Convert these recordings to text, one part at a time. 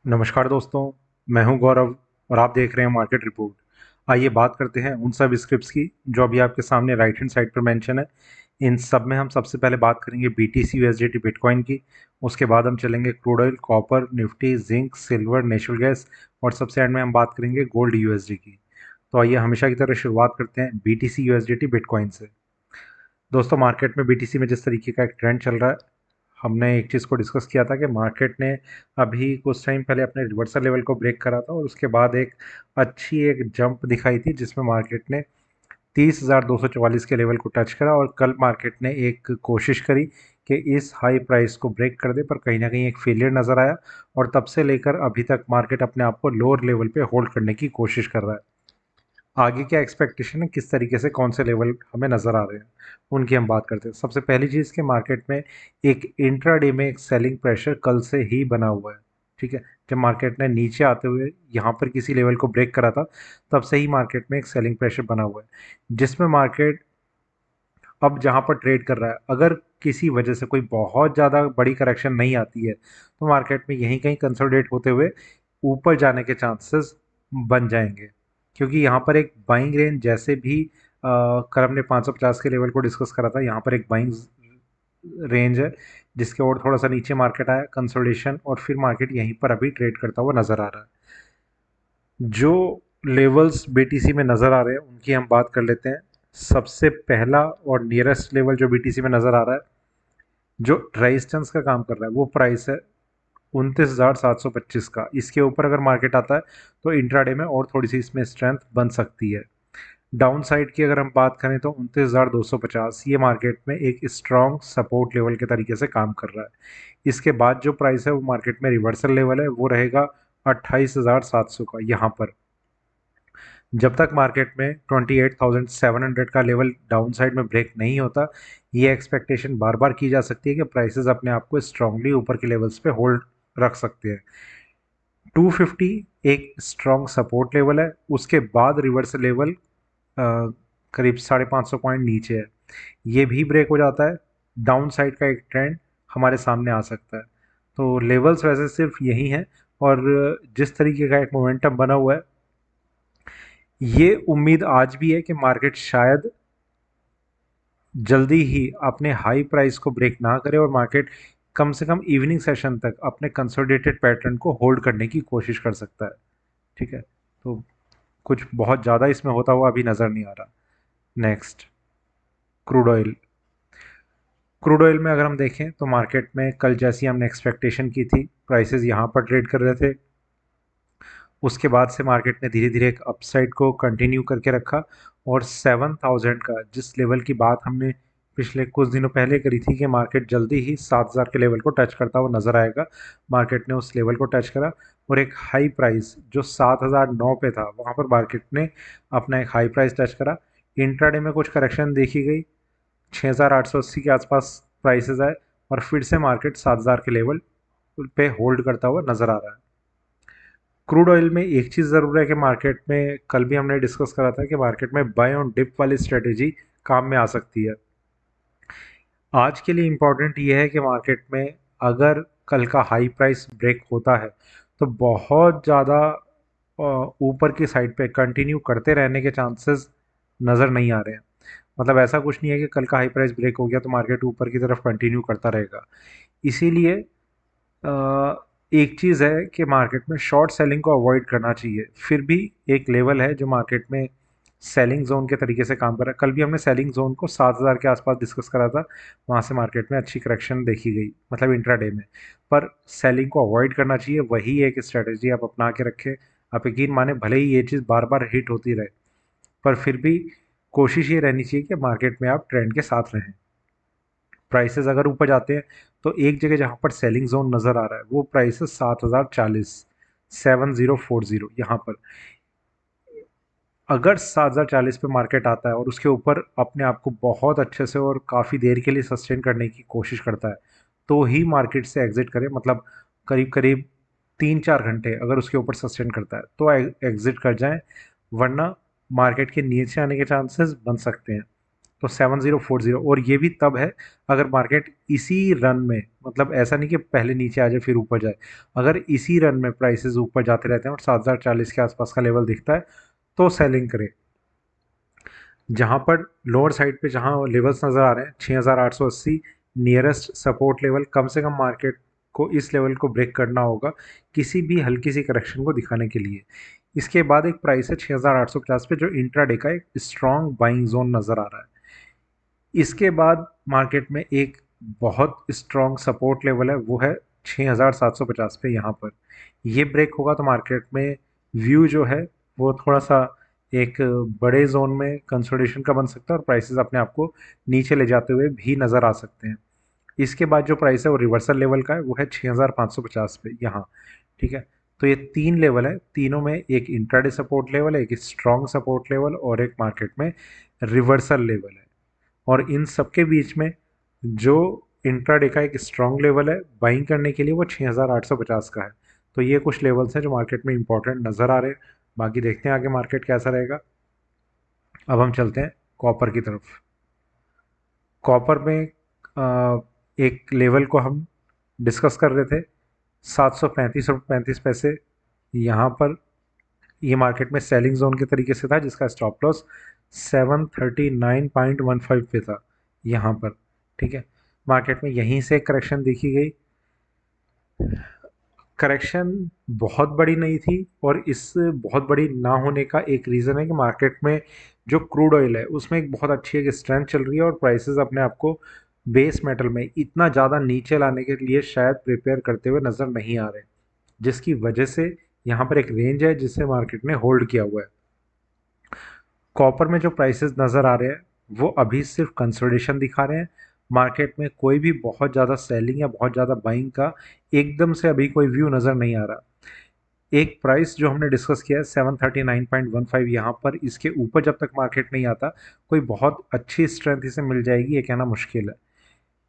नमस्कार दोस्तों। मैं हूं गौरव और आप देख रहे हैं मार्केट रिपोर्ट। आइए बात करते हैं उन सब स्क्रिप्ट्स की जो अभी आपके सामने राइट हैंड साइड पर मेंशन है। इन सब में हम सबसे पहले बात करेंगे बीटीसी यूएसडीटी बिटकॉइन की। उसके बाद हम चलेंगे crude oil, copper, Nifty, zinc, silver, natural gas और सबसे एंड में हम बात करेंगे गोल्ड यूएसडी की। तो आइए हमेशा की तरह शुरुआत करते हैं बीटीसी यूएसडीटी बिटकॉइन से। दोस्तों, मार्केट में बीटीसी में जिस तरीके का एक ट्रेंड चल रहा है, हमने एक चीज़ को डिस्कस किया था कि मार्केट ने अभी कुछ टाइम पहले अपने रिवर्सल लेवल को ब्रेक करा था और उसके बाद एक अच्छी एक जंप दिखाई थी जिसमें मार्केट ने 30,244 के लेवल को टच करा और कल मार्केट ने एक कोशिश करी कि इस हाई प्राइस को ब्रेक कर दे, पर कहीं ना कहीं एक फेलियर नज़र आया और तब से लेकर अभी तक मार्केट अपने आप को लोअर लेवल पे होल्ड करने की कोशिश कर रहा है। आगे क्या एक्सपेक्टेशन है, किस तरीके से कौन से लेवल हमें नज़र आ रहे हैं, उनकी हम बात करते हैं। सबसे पहली चीज़ कि मार्केट में एक इंट्राडे में एक सेलिंग प्रेशर कल से ही बना हुआ है। ठीक है, जब मार्केट ने नीचे आते हुए यहाँ पर किसी लेवल को ब्रेक करा था, तब से ही मार्केट में एक सेलिंग प्रेशर बना हुआ है जिसमें मार्केट अब जहाँ पर ट्रेड कर रहा है, अगर किसी वजह से कोई बहुत ज़्यादा बड़ी करेक्शन नहीं आती है तो मार्केट में यहीं कहीं कंसोलिडेट होते हुए ऊपर जाने के चांसेस बन जाएंगे। क्योंकि यहाँ पर एक बाइंग रेंज, जैसे भी कल हमने 550 के लेवल को डिस्कस करा था, यहाँ पर एक बाइंग रेंज है जिसके और थोड़ा सा नीचे मार्केट आया कंसोलिडेशन और फिर मार्केट यहीं पर अभी ट्रेड करता हुआ नज़र आ रहा है। जो लेवल्स बीटीसी में नज़र आ रहे हैं उनकी हम बात कर लेते हैं। सबसे पहला और नियरेस्ट लेवल जो बीटीसी में नज़र आ रहा है, जो रेजिस्टेंस का काम कर रहा है, वो प्राइस है 29,725 का। इसके ऊपर अगर मार्केट आता है तो इंट्राडे में और थोड़ी सी इसमें स्ट्रेंथ बन सकती है। डाउन साइड की अगर हम बात करें तो 29,250 ये मार्केट में एक स्ट्रॉन्ग सपोर्ट लेवल के तरीके से काम कर रहा है। इसके बाद जो प्राइस है वो मार्केट में रिवर्सल लेवल है, वो रहेगा 28,700 का। यहाँ पर जब तक मार्केट में 28,700 का लेवल डाउन साइड में ब्रेक नहीं होता, ये एक्सपेक्टेशन बार बार की जा सकती है कि प्राइसेस अपने आप को स्ट्रांगली ऊपर के लेवल्स पे होल्ड रख सकते हैं। 250 एक स्ट्रॉन्ग सपोर्ट लेवल है, उसके बाद रिवर्स लेवल करीब 550 पॉइंट नीचे है। ये भी ब्रेक हो जाता है, डाउन साइड का एक ट्रेंड हमारे सामने आ सकता है। तो लेवल्स वैसे सिर्फ यही हैं और जिस तरीके का एक मोमेंटम बना हुआ है, ये उम्मीद आज भी है कि मार्केट शायद जल्दी ही अपने हाई प्राइस को ब्रेक ना करे और मार्केट कम से कम इवनिंग सेशन तक अपने कंसोलिडेटेड पैटर्न को होल्ड करने की कोशिश कर सकता है। ठीक है, तो कुछ बहुत ज़्यादा इसमें होता हुआ अभी नज़र नहीं आ रहा। Next, crude oil. Crude oil में अगर हम देखें तो मार्केट में कल जैसी हमने एक्सपेक्टेशन की थी, प्राइसेस यहाँ पर ट्रेड कर रहे थे। उसके बाद से मार्केट ने धीरे धीरे एक अपसाइड को कंटिन्यू करके रखा और 7,000 का, जिस लेवल की बात हमने पिछले कुछ दिनों पहले करी थी कि मार्केट जल्दी ही 7,000 के लेवल को टच करता हुआ नजर आएगा, मार्केट ने उस लेवल को टच करा और एक हाई प्राइस जो 7,009 पे था, वहाँ पर मार्केट ने अपना एक हाई प्राइस टच करा। इंट्राडे में कुछ करेक्शन देखी गई, 6,880 के आसपास प्राइसेस आए और फिर से मार्केट 7,000 के लेवल पे होल्ड करता हुआ नजर आ रहा है। क्रूड ऑयल में एक चीज़ ज़रूर है कि मार्केट में कल भी हमने डिस्कस करा था कि मार्केट में बाय ऑन डिप वाली स्ट्रेटेजी काम में आ सकती है। आज के लिए इम्पॉर्टेंट ये है कि मार्केट में अगर कल का हाई प्राइस ब्रेक होता है तो बहुत ज़्यादा ऊपर की साइड पे कंटिन्यू करते रहने के चांसेस नज़र नहीं आ रहे हैं। मतलब ऐसा कुछ नहीं है कि कल का हाई प्राइस ब्रेक हो गया तो मार्केट ऊपर की तरफ कंटिन्यू करता रहेगा। इसीलिए एक चीज़ है कि मार्केट में शॉर्ट सेलिंग को अवॉइड करना चाहिए। फिर भी एक लेवल है जो मार्केट में सेलिंग जोन के तरीके से काम कर रहा है। कल भी हमने सेलिंग जोन को 7,000 के आसपास डिस्कस करा था, वहाँ से मार्केट में अच्छी करेक्शन देखी गई, मतलब इंट्राडे में। पर सेलिंग को अवॉइड करना चाहिए, वही एक स्ट्रेटजी आप अपना के रखें। आप यकीन माने, भले ही ये चीज़ बार बार हिट होती रहे, पर फिर भी कोशिश ये रहनी चाहिए कि मार्केट में आप ट्रेंड के साथ रहें। प्राइसेस अगर ऊपर जाते हैं तो एक जगह जहाँ पर सेलिंग जोन नज़र आ रहा है वो प्राइसेस 7,040, 7,040 यहाँ पर। अगर 7,040 पे मार्केट आता है और उसके ऊपर अपने आप को बहुत अच्छे से और काफ़ी देर के लिए सस्टेन करने की कोशिश करता है, तो ही मार्केट से एग्जिट करें। मतलब करीब करीब 3-4 घंटे अगर उसके ऊपर सस्टेन करता है तो एग्जिट कर जाएं, वरना मार्केट के नीचे आने के चांसेस बन सकते हैं। तो 7040, और ये भी तब है अगर मार्केट इसी रन में, मतलब ऐसा नहीं कि पहले नीचे आ जाए फिर ऊपर जाए, अगर इसी रन में प्राइसेस ऊपर जाते रहते हैं और 7040 के आसपास का लेवल दिखता है तो सेलिंग करें। जहां पर लोअर साइड पे जहां लेवल्स नज़र आ रहे हैं 6880 नियरेस्ट सपोर्ट लेवल, कम से कम मार्केट को इस लेवल को ब्रेक करना होगा किसी भी हल्की सी करेक्शन को दिखाने के लिए। इसके बाद एक प्राइस है 6850 पे जो इंट्राडे का एक स्ट्रॉन्ग बाइंग जोन नज़र आ रहा है। इसके बाद मार्केट में एक बहुत स्ट्रॉन्ग सपोर्ट लेवल है, वो है 6750 पे। यहाँ पर ये ब्रेक होगा तो मार्केट में व्यू जो है वो थोड़ा सा एक बड़े जोन में कंसोलिडेशन का बन सकता है और प्राइसेस अपने आप को नीचे ले जाते हुए भी नज़र आ सकते हैं। इसके बाद जो प्राइस है वो रिवर्सल लेवल का है, वो है 6550 पे यहाँ। ठीक है, तो ये तीन लेवल है, तीनों में एक इंट्राडे सपोर्ट लेवल है, एक स्ट्रॉन्ग सपोर्ट लेवल और एक मार्केट में रिवर्सल लेवल है। और इन सबके बीच में जो इंट्राडे का एक स्ट्रॉन्ग लेवल है बाइंग करने के लिए वो 6850 का है। तो ये कुछ लेवल्स हैं जो मार्केट में इंपॉर्टेंट नज़र आ रहे हैं। बाकी देखते हैं आगे मार्केट कैसा रहेगा। अब हम चलते हैं कॉपर की तरफ। कॉपर में एक लेवल को हम डिस्कस कर रहे थे, 735 रुपये 35 पैसे। यहाँ पर ये मार्केट में सेलिंग जोन के तरीके से था जिसका स्टॉप लॉस 739.15 पे था यहाँ पर। ठीक है, मार्केट में यहीं से करेक्शन देखी गई। करेक्शन बहुत बड़ी नहीं थी और इस बहुत बड़ी ना होने का एक रीज़न है कि मार्केट में जो क्रूड ऑयल है उसमें एक बहुत अच्छी एक स्ट्रेंथ चल रही है और प्राइसेस अपने आप को बेस मेटल में इतना ज़्यादा नीचे लाने के लिए शायद प्रिपेयर करते हुए नज़र नहीं आ रहे, जिसकी वजह से यहाँ पर एक रेंज है जिसे मार्केट ने होल्ड किया हुआ है। कॉपर में जो प्राइसेस नज़र आ रहे हैं वो अभी सिर्फ कंसोलिडेशन दिखा रहे हैं। मार्केट में कोई भी बहुत ज़्यादा सेलिंग या बहुत ज़्यादा बाइंग का एकदम से अभी कोई व्यू नज़र नहीं आ रहा। एक प्राइस जो हमने डिस्कस किया है 739.15, यहाँ पर इसके ऊपर जब तक मार्केट नहीं आता कोई बहुत अच्छी स्ट्रेंथ इसे मिल जाएगी ये कहना मुश्किल है।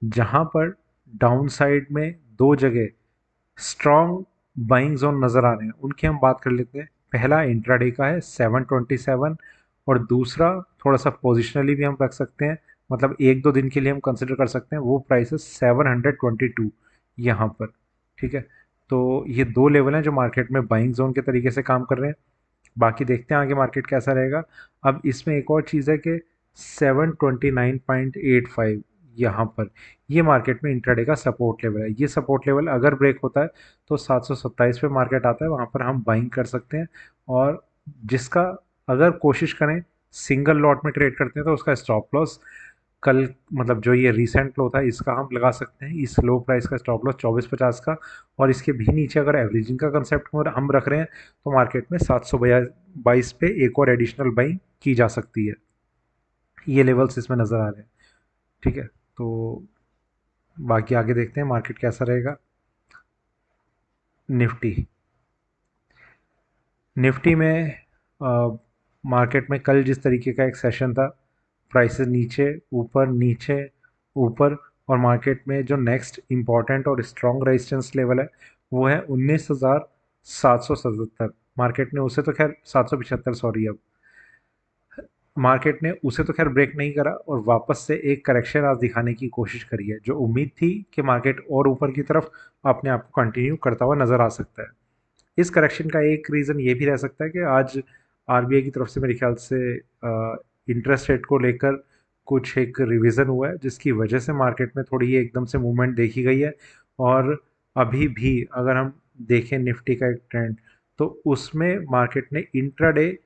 जहाँ पर डाउन साइड में दो जगह स्ट्रॉन्ग बाइंग जोन नज़र आ रहे हैं उनकी हम बात कर लेते हैं। पहला इंट्राडे का है 727 और दूसरा थोड़ा सा पोजिशनली भी हम रख सकते हैं, मतलब एक दो दिन के लिए हम कंसिडर कर सकते हैं, वो प्राइस है 722 यहाँ पर। ठीक है, तो ये दो लेवल हैं जो मार्केट में बाइंग जोन के तरीके से काम कर रहे हैं। बाकी देखते हैं आगे मार्केट कैसा रहेगा। अब इसमें एक और चीज़ है कि 729.85 यहाँ पर ये मार्केट में इंट्राडे का सपोर्ट लेवल है। ये सपोर्ट लेवल अगर ब्रेक होता है तो 727 पे मार्केट आता है, वहाँ पर हम बाइंग कर सकते हैं। और जिसका अगर कोशिश करें सिंगल लॉट में ट्रेड करते हैं तो उसका स्टॉप लॉस कल, मतलब जो ये रीसेंट लो था इसका हम लगा सकते हैं, इस लो प्राइस का स्टॉप लॉस 2450 का। और इसके भी नीचे अगर एवरेजिंग का कंसेप्ट हम रख रहे हैं तो मार्केट में 722 पे एक और एडिशनल बाइंग की जा सकती है। ये लेवल्स इसमें नज़र आ रहे हैं। ठीक है, तो बाकी आगे देखते हैं मार्केट कैसा रहेगा। निफ्टी, निफ्टी में मार्केट में कल जिस तरीके का एक सेशन था, प्राइसेस नीचे ऊपर नीचे ऊपर, और मार्केट में जो नेक्स्ट इम्पॉर्टेंट और स्ट्रॉन्ग रेजिस्टेंस लेवल है वो है 19,777। मार्केट ने उसे तो खैर 775, सॉरी, अब मार्केट ने उसे तो खैर ब्रेक नहीं करा और वापस से एक करेक्शन आज दिखाने की कोशिश करी है। जो उम्मीद थी कि मार्केट और ऊपर की तरफ अपने आप को कंटिन्यू करता हुआ नज़र आ सकता है। इस करेक्शन का एक रीज़न ये भी रह सकता है कि आज आरबीआई की तरफ से मेरे ख्याल से इंटरेस्ट रेट को लेकर कुछ एक रिवीजन हुआ है जिसकी वजह से मार्केट में थोड़ी एकदम से मूवमेंट देखी गई है। और अभी भी अगर हम देखें निफ्टी का एक ट्रेंड तो उसमें मार्केट ने इंट्राडे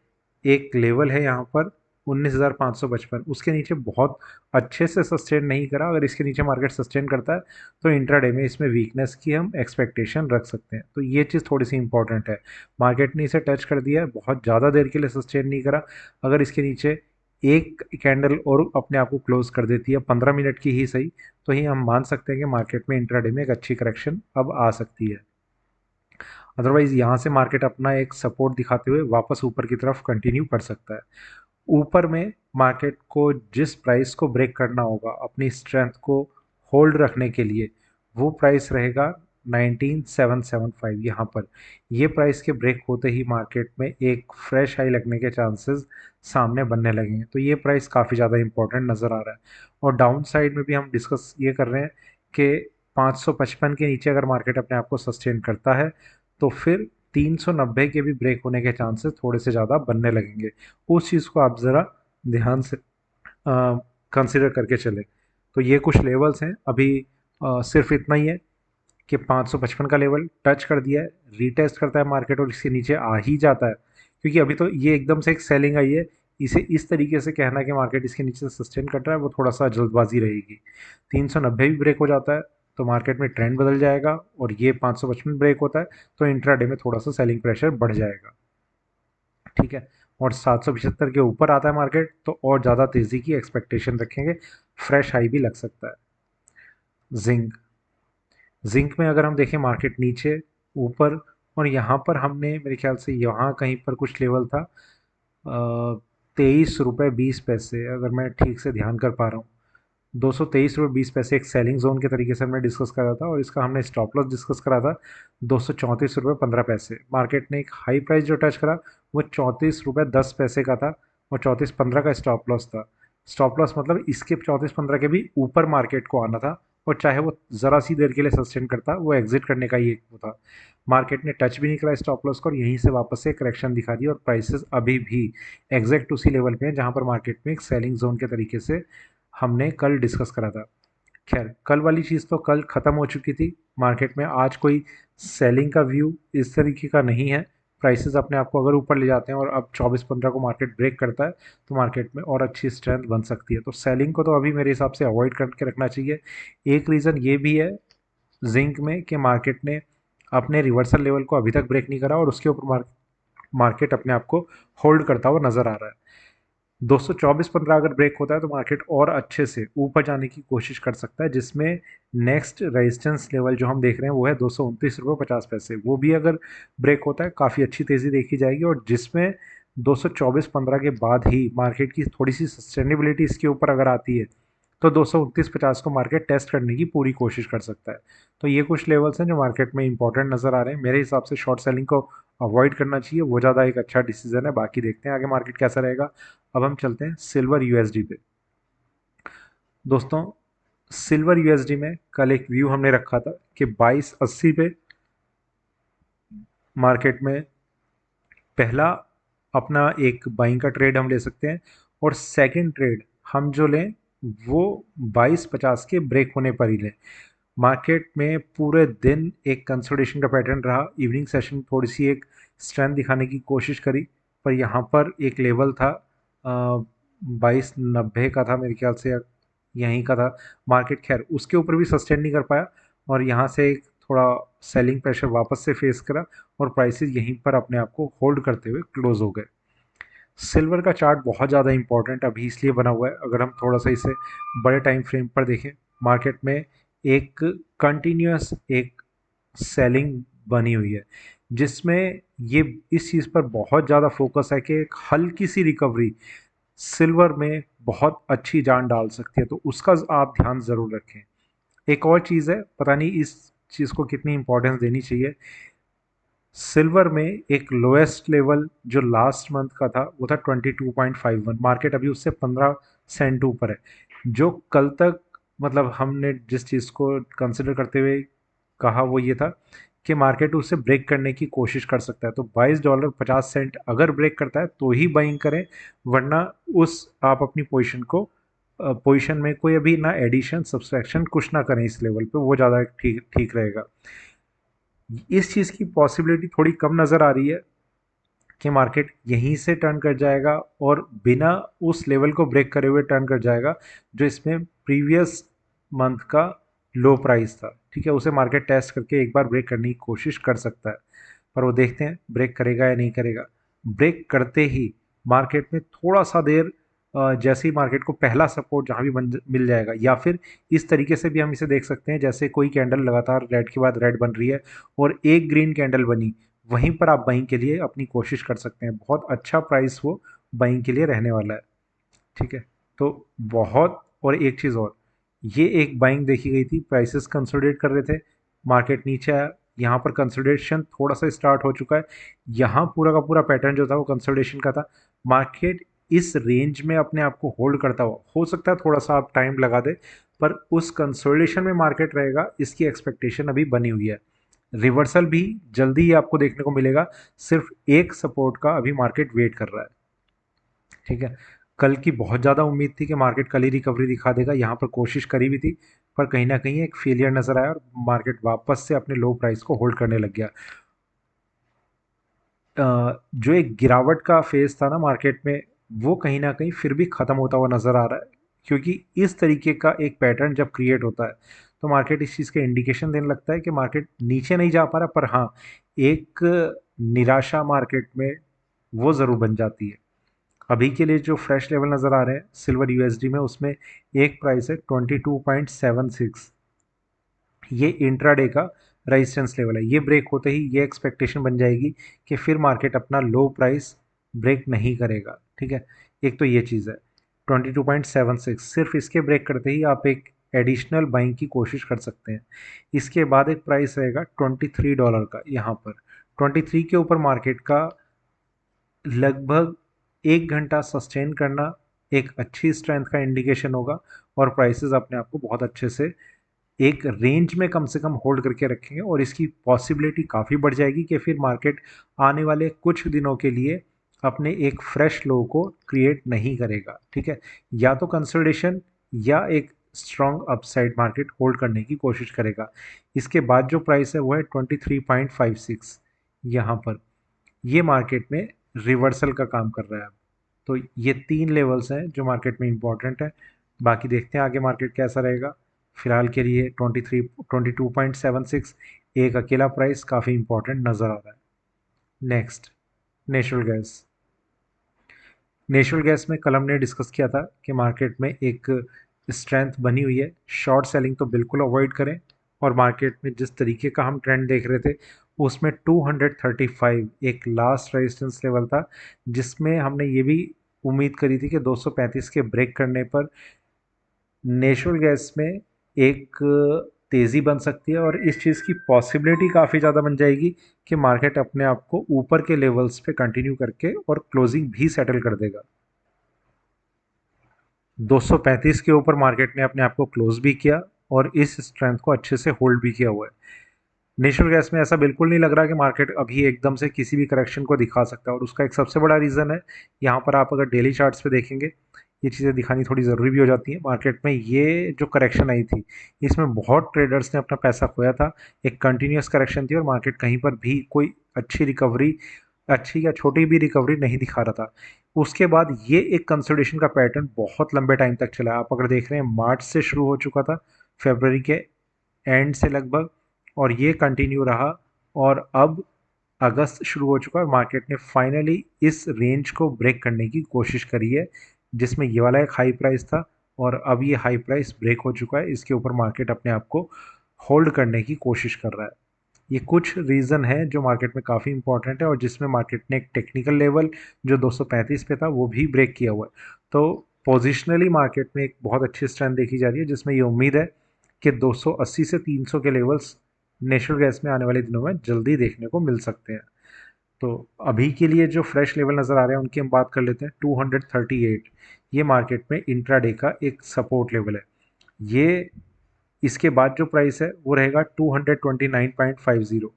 एक लेवल है यहाँ पर 19,555, उसके नीचे बहुत अच्छे से सस्टेन नहीं करा। अगर इसके नीचे मार्केट सस्टेन करता है तो इंट्राडे में इसमें वीकनेस की हम एक्सपेक्टेशन रख सकते हैं। तो ये चीज़ थोड़ी सी इंपॉर्टेंट है। मार्केट ने इसे टच कर दिया है, बहुत ज़्यादा देर के लिए सस्टेन नहीं करा। अगर इसके नीचे एक कैंडल और अपने आप को क्लोज कर देती है 15 मिनट की ही सही, तो ही हम मान सकते हैं कि मार्केट में इंट्राडे में एक अच्छी करेक्शन अब आ सकती है। अदरवाइज यहाँ से मार्केट अपना एक सपोर्ट दिखाते हुए वापस ऊपर की तरफ कंटिन्यू कर सकता है। ऊपर में मार्केट को जिस प्राइस को ब्रेक करना होगा अपनी स्ट्रेंथ को होल्ड रखने के लिए, वो प्राइस रहेगा 19775 यहाँ पर ये प्राइस के ब्रेक होते ही मार्केट में एक फ्रेश हाई लगने के चांसेस सामने बनने लगेंगे। तो ये प्राइस काफ़ी ज़्यादा इंपॉर्टेंट नज़र आ रहा है। और डाउन साइड में भी हम डिस्कस ये कर रहे हैं कि 555 के नीचे अगर मार्केट अपने आप को सस्टेन करता है तो फिर 390 के भी ब्रेक होने के चांसेस थोड़े से ज़्यादा बनने लगेंगे। उस चीज़ को आप ज़रा ध्यान से कंसिडर करके चले। तो ये कुछ लेवल्स हैं अभी। सिर्फ इतना ही है कि 555 का लेवल टच कर दिया है, रीटेस्ट करता है मार्केट और इसके नीचे आ ही जाता है, क्योंकि अभी तो ये एकदम से एक सेलिंग आई है। इसे इस तरीके से कहना कि मार्केट इसके नीचे सस्टेन कर रहा है वो थोड़ा सा जल्दबाजी रहेगी। 390 भी ब्रेक हो जाता है तो मार्केट में ट्रेंड बदल जाएगा और ये 555 ब्रेक होता है तो इंट्राडे में थोड़ा सा सेलिंग प्रेशर बढ़ जाएगा। ठीक है। और 775 के ऊपर आता है मार्केट तो और ज़्यादा तेज़ी की एक्सपेक्टेशन रखेंगे, फ्रेश हाई भी लग सकता है। जिंक जिंक में अगर हम देखें मार्केट नीचे ऊपर और यहाँ पर हमने मेरे ख्याल से यहाँ कहीं पर कुछ लेवल था 23 रुपये 20 पैसे, अगर मैं ठीक से ध्यान कर पा रहा हूँ। 223 रुपये 20 पैसे एक सेलिंग जोन के तरीके से हमने डिस्कस करा था और इसका हमने स्टॉप लॉस डिस्कस करा था 234 रुपये 15 पैसे। मार्केट ने एक हाई प्राइस जो टच करा वो 34 रुपये 10 पैसे का था और 34.15 का स्टॉप लॉस था। स्टॉप लॉस मतलब इसके 34.15 के भी ऊपर मार्केट को आना था और चाहे वो ज़रा सी देर के लिए सस्टेन करता वो एग्जिट करने का ही एक वो था। मार्केट ने टच भी नहीं करा स्टॉप लॉस को और यहीं से वापस से करेक्शन दिखा दी और प्राइसेस अभी भी एग्जैक्ट उसी लेवल पे हैं जहाँ पर मार्केट में एक सेलिंग जोन के तरीके से हमने कल डिस्कस करा था। खैर कल वाली चीज़ तो कल ख़त्म हो चुकी थी मार्केट में। आज कोई सेलिंग का व्यू इस तरीके का नहीं है। प्राइसेस अपने आप को अगर ऊपर ले जाते हैं और अब 24-15 को मार्केट ब्रेक करता है तो मार्केट में और अच्छी स्ट्रेंथ बन सकती है। तो सेलिंग को तो अभी मेरे हिसाब से अवॉइड करके रखना चाहिए। एक रीज़न ये भी है जिंक में कि मार्केट ने अपने रिवर्सल लेवल को अभी तक ब्रेक नहीं करा और उसके ऊपर मार्केट अपने आप को होल्ड करता हुआ नज़र आ रहा है। 224.15 अगर ब्रेक होता है तो मार्केट और अच्छे से ऊपर जाने की कोशिश कर सकता है, जिसमें नेक्स्ट रेजिस्टेंस लेवल जो हम देख रहे हैं वो है 229 रुपये 50 पैसे। वो भी अगर ब्रेक होता है काफ़ी अच्छी तेज़ी देखी जाएगी और जिसमें 224.15 के बाद ही मार्केट की थोड़ी सी सस्टेनेबिलिटी इसके ऊपर अगर आती है तो 229.50 को मार्केट टेस्ट करने की पूरी कोशिश कर सकता है। तो ये कुछ लेवल्स हैं जो मार्केट में इंपॉर्टेंट नज़र आ रहे हैं। मेरे हिसाब से शॉर्ट सेलिंग को अवॉइड करना चाहिए, वो ज़्यादा एक अच्छा डिसीजन है। बाकी देखते हैं आगे मार्केट कैसा रहेगा। अब हम चलते हैं सिल्वर यूएसडी पे। दोस्तों सिल्वर यूएसडी में कल एक व्यू हमने रखा था कि 2280 पे मार्केट में पहला अपना एक बाइंग का ट्रेड हम ले सकते हैं और सेकंड ट्रेड हम जो लें वो 2250 के ब्रेक होने पर ही लें। मार्केट में पूरे दिन एक कंसोलिडेशन का पैटर्न रहा। इवनिंग सेशन थोड़ी सी एक स्ट्रेंथ दिखाने की कोशिश करी पर यहाँ पर एक लेवल था 2290 का था मेरे ख्याल से, यहीं का था। मार्केट खैर उसके ऊपर भी सस्टेन नहीं कर पाया और यहाँ से एक थोड़ा सेलिंग प्रेशर वापस से फेस करा और प्राइसेस यहीं पर अपने आप को होल्ड करते हुए क्लोज हो गए। सिल्वर का चार्ट बहुत ज़्यादा इंपॉर्टेंट अभी इसलिए बना हुआ है, अगर हम थोड़ा सा इसे बड़े टाइम फ्रेम पर देखें मार्केट में एक कंटिन्यूस एक सेलिंग बनी हुई है जिसमें ये इस चीज़ पर बहुत ज़्यादा फोकस है कि एक हल्की सी रिकवरी सिल्वर में बहुत अच्छी जान डाल सकती है, तो उसका आप ध्यान ज़रूर रखें। एक और चीज़ है, पता नहीं इस चीज़ को कितनी इंपॉर्टेंस देनी चाहिए। सिल्वर में एक लोएस्ट लेवल जो लास्ट मंथ का था वो था 22.51। मार्केट अभी उससे 15 सेंट ऊपर है। जो कल तक मतलब हमने जिस चीज़ को कंसिडर करते हुए कहा वो ये था कि मार्केट उसे ब्रेक करने की कोशिश कर सकता है। तो $22.50 अगर ब्रेक करता है तो ही बाइंग करें, वरना उस आप अपनी पोजीशन में कोई अभी ना एडिशन सब्सट्रैक्शन कुछ ना करें इस लेवल पे, वो ज़्यादा ठीक ठीक रहेगा। इस चीज़ की पॉसिबिलिटी थोड़ी कम नज़र आ रही है कि मार्केट यहीं से टर्न कर जाएगा और बिना उस लेवल को ब्रेक करे हुए टर्न कर जाएगा जो इसमें प्रीवियस मंथ का लो प्राइस था। ठीक है, उसे मार्केट टेस्ट करके एक बार ब्रेक करने की कोशिश कर सकता है, पर वो देखते हैं ब्रेक करेगा या नहीं करेगा। ब्रेक करते ही मार्केट में थोड़ा सा देर जैसे ही मार्केट को पहला सपोर्ट जहाँ भी मिल जाएगा, या फिर इस तरीके से भी हम इसे देख सकते हैं जैसे कोई कैंडल लगातार रेड के बाद रेड बन रही है और एक ग्रीन कैंडल बनी, वहीं पर आप बाइंग के लिए अपनी कोशिश कर सकते हैं। बहुत अच्छा प्राइस वो बाइंग के लिए रहने वाला है। ठीक है, तो बहुत, और एक चीज़ और, ये एक बाइंग देखी गई थी, प्राइसेस कंसोलिडेट कर रहे थे, मार्केट नीचे आया, यहाँ पर कंसोलिडेशन थोड़ा सा स्टार्ट हो चुका है। यहाँ पूरा का पूरा पैटर्न जो था वो कंसोलिडेशन का था। मार्केट इस रेंज में अपने आप को होल्ड करता हुआ, हो सकता है थोड़ा सा आप टाइम लगा दे, पर उस कंसोलिडेशन में मार्केट रहेगा, इसकी एक्सपेक्टेशन अभी बनी हुई है। रिवर्सल भी जल्दी ही आपको देखने को मिलेगा, सिर्फ एक सपोर्ट का अभी मार्केट वेट कर रहा है। ठीक है, कल की बहुत ज़्यादा उम्मीद थी कि मार्केट कल ही रिकवरी दिखा देगा, यहाँ पर कोशिश करी भी थी, पर कहीं ना कहीं एक फेलियर नजर आया और मार्केट वापस से अपने लो प्राइस को होल्ड करने लग गया। जो एक गिरावट का फेज था ना मार्केट में, वो कहीं ना कहीं फिर भी ख़त्म होता हुआ नज़र आ रहा है, क्योंकि इस तरीके का एक पैटर्न जब क्रिएट होता है तो मार्केट इस चीज़ का इंडिकेशन देने लगता है कि मार्केट नीचे नहीं जा पा रहा, पर हाँ, एक निराशा मार्केट में वो ज़रूर बन जाती है। अभी के लिए जो फ्रेश लेवल नज़र आ रहे हैं सिल्वर यूएसडी में, उसमें एक प्राइस है 22.76। ये इंट्राडे का रेजिस्टेंस लेवल है। ये ब्रेक होते ही ये एक्सपेक्टेशन बन जाएगी कि फिर मार्केट अपना लो प्राइस ब्रेक नहीं करेगा। ठीक है, एक तो ये चीज़ है 22.76, सिर्फ इसके ब्रेक करते ही आप एक एडिशनल बाइंग की कोशिश कर सकते हैं। इसके बाद एक प्राइस रहेगा $23 का। यहाँ पर 23 के ऊपर मार्केट का लगभग 1 घंटा सस्टेन करना एक अच्छी स्ट्रेंथ का इंडिकेशन होगा, और प्राइसेस अपने आप को बहुत अच्छे से एक रेंज में कम से कम होल्ड करके रखेंगे, और इसकी पॉसिबिलिटी काफ़ी बढ़ जाएगी कि फिर मार्केट आने वाले कुछ दिनों के लिए अपने एक फ्रेश लो को क्रिएट नहीं करेगा। ठीक है, या तो कंसोलिडेशन या एक स्ट्रॉन्ग अपसाइड मार्केट होल्ड करने की कोशिश करेगा। इसके बाद जो प्राइस है वो है 23.56। यहाँ पर ये मार्केट में रिवर्सल का काम कर रहा है। तो ये 3 लेवल्स हैं जो मार्केट में इंपॉर्टेंट है। बाकी देखते हैं आगे मार्केट कैसा रहेगा। फिलहाल के लिए 22.76 एक अकेला प्राइस काफ़ी इंपॉर्टेंट नज़र आ रहा है। Next, natural gas. Natural gas में कल हमने डिस्कस किया था कि मार्केट में एक स्ट्रेंथ बनी हुई है, शॉर्ट सेलिंग तो बिल्कुल अवॉइड करें, और मार्केट में जिस तरीके का हम ट्रेंड देख रहे थे उसमें 235 एक लास्ट रेजिस्टेंस लेवल था, जिसमें हमने ये भी उम्मीद करी थी कि 235 के ब्रेक करने पर नेचुरल गैस में एक तेज़ी बन सकती है, और इस चीज़ की पॉसिबिलिटी काफ़ी ज़्यादा बन जाएगी कि मार्केट अपने आप को ऊपर के लेवल्स पे कंटिन्यू करके और क्लोजिंग भी सेटल कर देगा। 235 के ऊपर मार्केट ने अपने आप को क्लोज भी किया और इस स्ट्रेंथ को अच्छे से होल्ड भी किया हुआ है। नेचुरल गैस में ऐसा बिल्कुल नहीं लग रहा कि मार्केट अभी एकदम से किसी भी करेक्शन को दिखा सकता है, और उसका एक सबसे बड़ा रीज़न है, यहाँ पर आप अगर डेली चार्ट्स पे देखेंगे, ये चीज़ें दिखानी थोड़ी ज़रूरी भी हो जाती हैं। मार्केट में ये जो करेक्शन आई थी, इसमें बहुत ट्रेडर्स ने अपना पैसा खोया था। एक कंटिन्यूस करेक्शन थी और मार्केट कहीं पर भी कोई अच्छी रिकवरी, अच्छी या छोटी भी रिकवरी नहीं दिखा रहा था। उसके बाद ये एक कंसोलिडेशन का पैटर्न बहुत लंबे टाइम तक चला। आप अगर देख रहे हैं, मार्च से शुरू हो चुका था, फरवरी के एंड से लगभग, और ये कंटिन्यू रहा, और अब अगस्त शुरू हो चुका है। मार्केट ने फाइनली इस रेंज को ब्रेक करने की कोशिश करी है, जिसमें ये वाला एक हाई प्राइस था, और अब ये हाई प्राइस ब्रेक हो चुका है। इसके ऊपर मार्केट अपने आप को होल्ड करने की कोशिश कर रहा है। ये कुछ रीज़न है जो मार्केट में काफ़ी इंपॉर्टेंट है, और जिसमें मार्केट ने एक टेक्निकल लेवल जो 235 पे था वो भी ब्रेक किया हुआ है। तो पोजिशनली मार्केट में एक बहुत अच्छी स्ट्रेंथ देखी जा रही है, जिसमें ये उम्मीद है कि 280 से 300 के लेवल्स नेचुरल गैस में आने वाले दिनों में जल्दी देखने को मिल सकते हैं। तो अभी के लिए जो फ्रेश लेवल नज़र आ रहे हैं उनकी हम बात कर लेते हैं। 238 ये मार्केट में इंट्राडे का एक सपोर्ट लेवल है। ये इसके बाद जो प्राइस है वो रहेगा 229.50।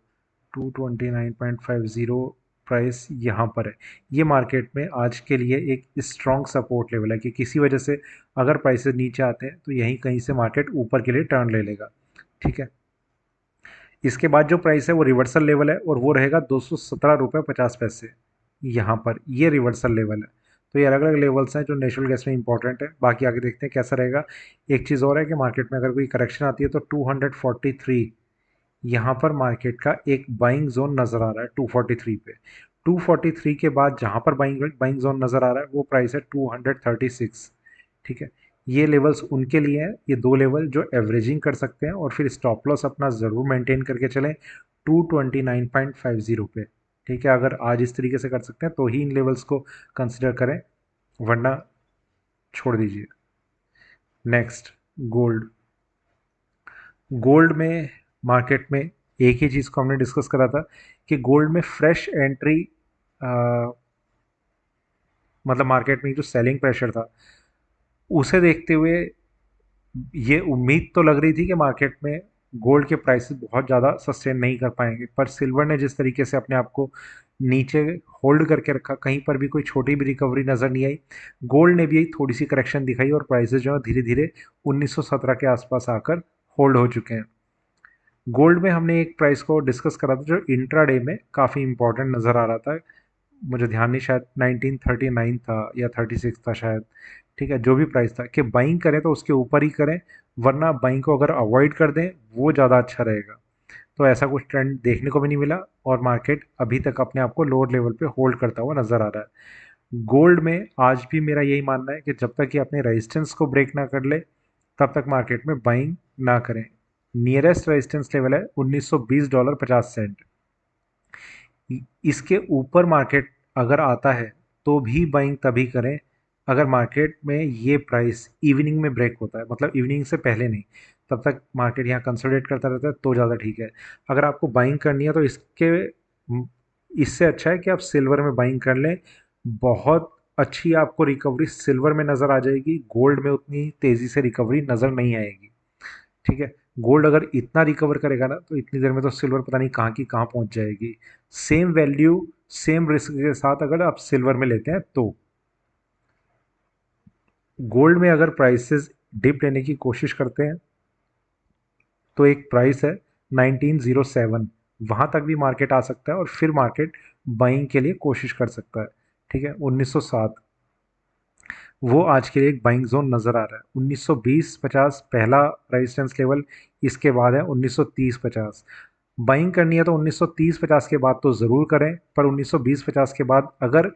229.50 प्राइस यहाँ पर है। ये मार्केट में आज के लिए एक स्ट्रॉन्ग सपोर्ट लेवल है कि किसी वजह से अगर प्राइसेस नीचे आते हैं तो यहीं कहीं से मार्केट ऊपर के लिए टर्न ले लेगा। ठीक है, इसके बाद जो प्राइस है वो रिवर्सल लेवल है, और वो रहेगा 217 रुपये 50 पैसे। यहाँ पर ये रिवर्सल लेवल है। तो ये अलग अलग लेवल्स हैं जो नेचुरल गैस में इंपॉर्टेंट है। बाकी आगे देखते हैं कैसा रहेगा। एक चीज़ और है कि मार्केट में अगर कोई करेक्शन आती है तो 243 यहाँ पर मार्केट का एक बाइंग जोन नज़र आ रहा है 243 पे। 243 के बाद जहाँ पर बाइंग बाइंग जोन नज़र आ रहा है वो प्राइस है 236। ठीक है, ये लेवल्स उनके लिए हैं, ये दो लेवल जो एवरेजिंग कर सकते हैं, और फिर स्टॉप लॉस अपना ज़रूर मेंटेन करके चलें 229.50 पे। ठीक है, अगर आज इस तरीके से कर सकते हैं तो ही इन लेवल्स को कंसिडर करें, वरना छोड़ दीजिए। Next, gold. गोल्ड में मार्केट में एक ही चीज़ को हमने डिस्कस करा था कि गोल्ड में फ्रेश एंट्री, मतलब मार्केट में जो सेलिंग प्रेशर था उसे देखते हुए ये उम्मीद तो लग रही थी कि मार्केट में गोल्ड के प्राइसेस बहुत ज़्यादा सस्टेन नहीं कर पाएंगे, पर सिल्वर ने जिस तरीके से अपने आप को नीचे होल्ड करके रखा, कहीं पर भी कोई छोटी भी रिकवरी नज़र नहीं आई। गोल्ड ने भी थोड़ी सी करेक्शन दिखाई और प्राइसेस जो है धीरे धीरे 1917 के आसपास आकर होल्ड हो चुके हैं। गोल्ड में हमने एक प्राइस को डिस्कस करा था जो इंट्राडे में काफ़ी इंपॉर्टेंट नज़र आ रहा था। मुझे ध्यान नहीं, शायद 1939 था या 36 था शायद। ठीक है, जो भी प्राइस था कि बाइंग करें तो उसके ऊपर ही करें, वरना बाइंग को अगर अवॉइड कर दें वो ज़्यादा अच्छा रहेगा। तो ऐसा कुछ ट्रेंड देखने को भी नहीं मिला और मार्केट अभी तक अपने आप को लोअर लेवल पे होल्ड करता हुआ नज़र आ रहा है। गोल्ड में आज भी मेरा यही मानना है कि जब तक कि अपने रेजिस्टेंस को ब्रेक ना कर ले तब तक मार्केट में बाइंग ना करें। नियरेस्ट रेजिस्टेंस लेवल है $1920.50। इसके ऊपर मार्केट अगर आता है तो भी बाइंग तभी करें अगर मार्केट में ये प्राइस इवनिंग में ब्रेक होता है, मतलब इवनिंग से पहले नहीं। तब तक मार्केट यहाँ कंसोलिडेट करता रहता है तो ज़्यादा ठीक है। अगर आपको बाइंग करनी है तो इससे अच्छा है कि आप सिल्वर में बाइंग कर लें। बहुत अच्छी आपको रिकवरी सिल्वर में नज़र आ जाएगी, गोल्ड में उतनी तेज़ी से रिकवरी नज़र नहीं आएगी। ठीक है, गोल्ड अगर इतना रिकवर करेगा ना तो इतनी देर में तो सिल्वर पता नहीं कहाँ की कहाँ पहुँच जाएगी। सेम वैल्यू सेम रिस्क के साथ अगर आप सिल्वर में लेते हैं तो। गोल्ड में अगर प्राइसेस डिप लेने की कोशिश करते हैं तो एक प्राइस है 1907, वहाँ तक भी मार्केट आ सकता है और फिर मार्केट बाइंग के लिए कोशिश कर सकता है। ठीक है, 1907 वो आज के लिए एक बाइंग जोन नज़र आ रहा है। 1920-50 पहला रेजिस्टेंस लेवल, इसके बाद है 1930-50। बाइंग करनी है तो 1930-50 के बाद तो ज़रूर करें, पर 1920-50 के बाद अगर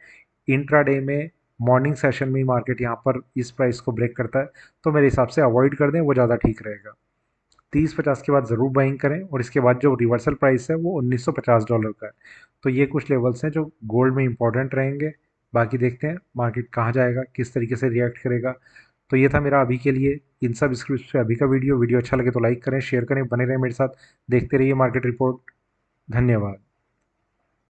इंट्राडे में मॉर्निंग सेशन में मार्केट यहाँ पर इस प्राइस को ब्रेक करता है तो मेरे हिसाब से अवॉइड कर दें, वो ज़्यादा ठीक रहेगा। 30-50 के बाद ज़रूर बाइंग करें और इसके बाद जो रिवर्सल प्राइस है वो $1950 का है। तो ये कुछ लेवल्स हैं जो गोल्ड में इंपॉर्टेंट रहेंगे। बाकी देखते हैं मार्केट कहाँ जाएगा, किस तरीके से रिएक्ट करेगा। तो ये था मेरा अभी के लिए इन सब स्क्रिप्ट पे अभी का वीडियो। वीडियो अच्छा लगे तो लाइक करें, शेयर करें, बने रहें मेरे साथ, देखते रहिए मार्केट रिपोर्ट। धन्यवाद।